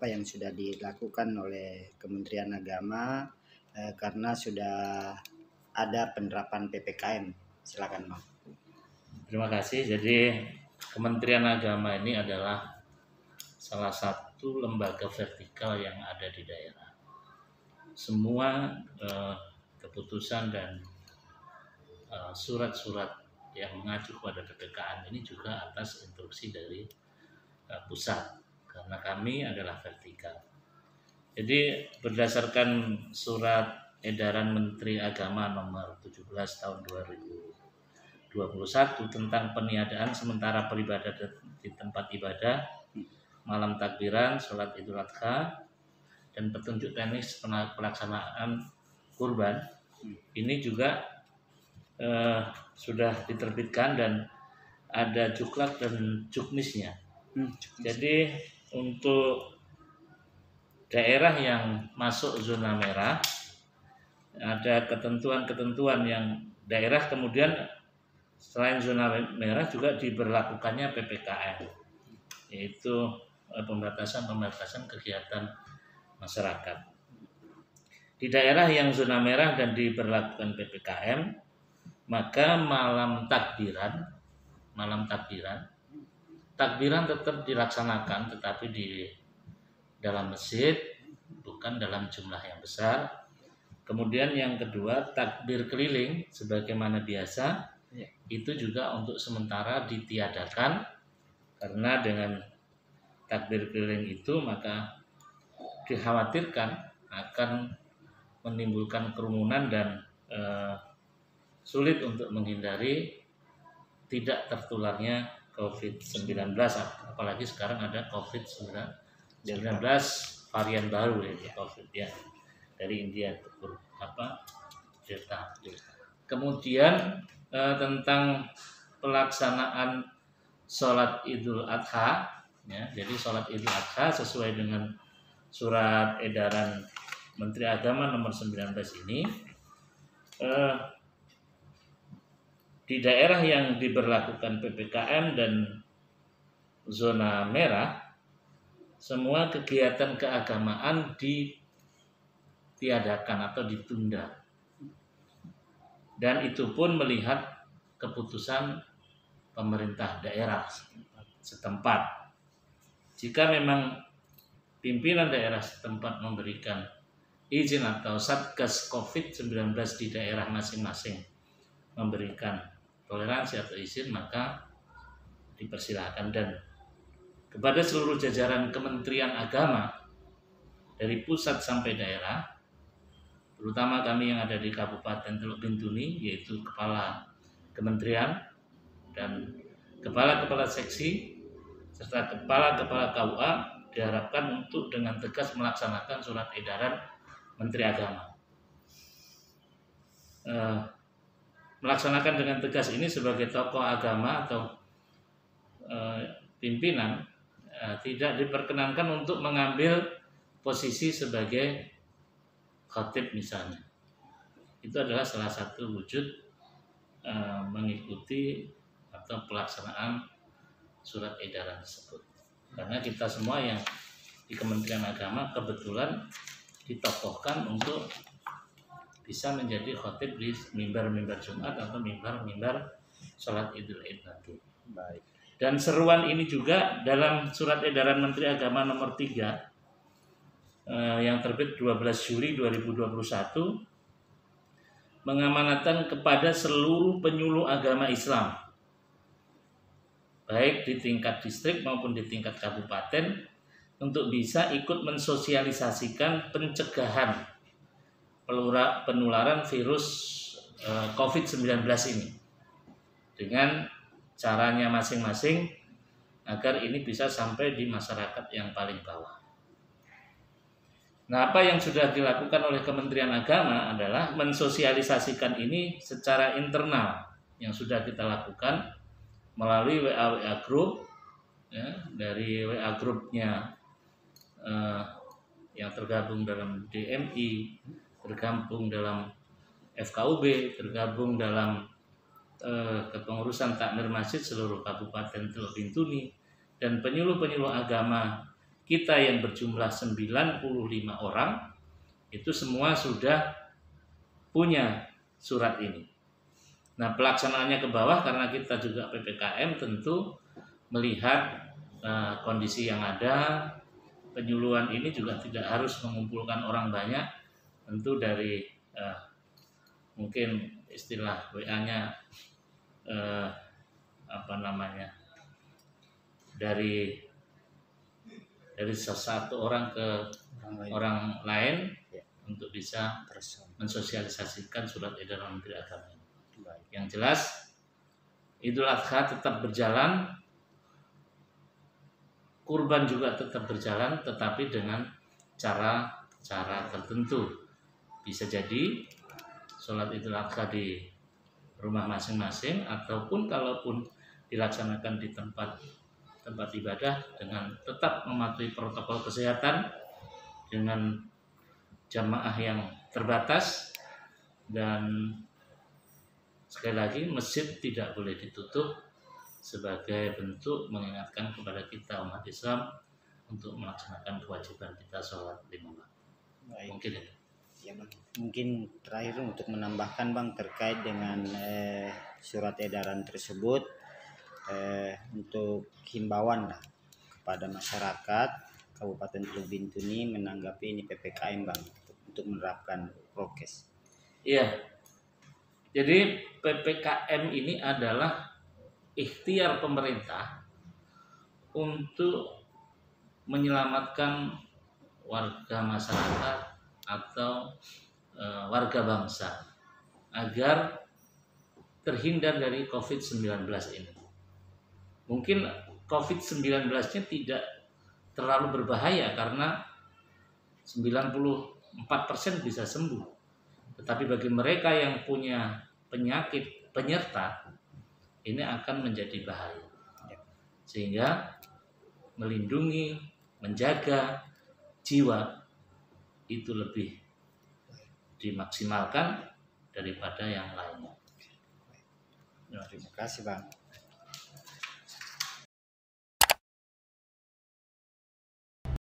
apa yang sudah dilakukan oleh Kementerian Agama karena sudah ada penerapan PPKM. Silakan, Bang. Terima kasih. Jadi Kementerian Agama ini adalah salah satu lembaga vertikal yang ada di daerah. Semua keputusan dan surat-surat yang mengacu pada PPKM ini juga atas instruksi dari pusat, karena kami adalah vertikal. Jadi berdasarkan surat edaran Menteri Agama nomor 17 tahun 2021 tentang peniadaan sementara peribadatan di tempat ibadah, malam takbiran, sholat Idul Adha, dan petunjuk teknis pelaksanaan kurban, ini juga sudah diterbitkan dan ada juklak dan juknisnya. Jadi untuk daerah yang masuk zona merah ada ketentuan-ketentuan yang daerah kemudian selain zona merah juga diberlakukannya PPKM, yaitu pembatasan kegiatan masyarakat. Di daerah yang zona merah dan diberlakukan PPKM, maka malam takbiran tetap dilaksanakan, tetapi di dalam masjid, bukan dalam jumlah yang besar. Kemudian yang kedua, takbir keliling sebagaimana biasa, itu juga untuk sementara ditiadakan, karena dengan takbir keliling itu maka dikhawatirkan akan menimbulkan kerumunan dan sulit untuk menghindari tidak tertularnya COVID-19, apalagi sekarang ada COVID-19 varian baru ya, COVID ya, dari India, Delta. Kemudian tentang pelaksanaan sholat Idul Adha, ya, jadi sholat Idul Adha sesuai dengan surat edaran Menteri Agama nomor 19 ini, di daerah yang diberlakukan PPKM dan zona merah, semua kegiatan keagamaan ditiadakan atau ditunda. Dan itu pun melihat keputusan pemerintah daerah setempat. Jika memang pimpinan daerah setempat memberikan izin atau Satgas COVID-19 di daerah masing-masing memberikan toleransi atau izin, maka dipersilahkan. Dan kepada seluruh jajaran Kementerian Agama dari pusat sampai daerah, terutama kami yang ada di Kabupaten Teluk Bintuni, yaitu kepala kementerian dan kepala-kepala seksi serta kepala-kepala KUA, diharapkan untuk dengan tegas melaksanakan surat edaran Menteri Agama. Melaksanakan dengan tegas ini sebagai tokoh agama atau pimpinan tidak diperkenankan untuk mengambil posisi sebagai khatib misalnya. Itu adalah salah satu wujud mengikuti atau pelaksanaan surat edaran tersebut. Karena kita semua yang di Kementerian Agama kebetulan ditokohkan untuk bisa menjadi khatib di mimbar-mimbar Jumat atau mimbar-mimbar sholat Idul Adha nanti. Baik. Dan seruan ini juga dalam surat edaran Menteri Agama nomor 3 yang terbit 12 Juli 2021 mengamanatkan kepada seluruh penyuluh agama Islam, baik di tingkat distrik maupun di tingkat kabupaten, untuk bisa ikut mensosialisasikan pencegahan penularan virus COVID-19 ini dengan caranya masing-masing agar ini bisa sampai di masyarakat yang paling bawah. Nah, apa yang sudah dilakukan oleh Kementerian Agama adalah mensosialisasikan ini secara internal yang sudah kita lakukan melalui WA group, ya, dari WA grupnya yang tergabung dalam DMI, tergabung dalam FKUB, tergabung dalam kepengurusan takmir masjid seluruh Kabupaten Teluk Bintuni, dan penyuluh-penyuluh agama kita yang berjumlah 95 orang itu semua sudah punya surat ini. Nah, pelaksanaannya ke bawah karena kita juga PPKM tentu melihat kondisi yang ada. Penyuluhan ini juga tidak harus mengumpulkan orang banyak, tentu dari mungkin istilah WA-nya dari satu orang ke orang lain untuk bisa mensosialisasikan surat edaran Menteri Agama. Yang jelas Idul Adha tetap berjalan, kurban juga tetap berjalan, tetapi dengan cara tertentu. Bisa jadi sholat Idul Adha di rumah masing-masing, ataupun kalaupun dilaksanakan di tempat ibadah dengan tetap mematuhi protokol kesehatan dengan jamaah yang terbatas. Dan sekali lagi, masjid tidak boleh ditutup sebagai bentuk mengingatkan kepada kita umat Islam untuk melaksanakan kewajiban kita sholat 5 waktu. Mungkin itu. Ya, Bang. Mungkin terakhir untuk menambahkan, Bang, terkait dengan surat edaran tersebut, untuk himbauan lah kepada masyarakat Kabupaten Teluk Bintuni menanggapi ini PPKM, Bang, untuk menerapkan prokes. Iya. Jadi PPKM ini adalah ikhtiar pemerintah untuk menyelamatkan warga masyarakat atau warga bangsa agar terhindar dari COVID-19 ini. Mungkin COVID-19-nya tidak terlalu berbahaya karena 94% bisa sembuh. Tetapi bagi mereka yang punya penyakit penyerta, ini akan menjadi bahaya. Sehingga melindungi, menjaga jiwa itu lebih dimaksimalkan daripada yang lainnya. Terima kasih, Bang.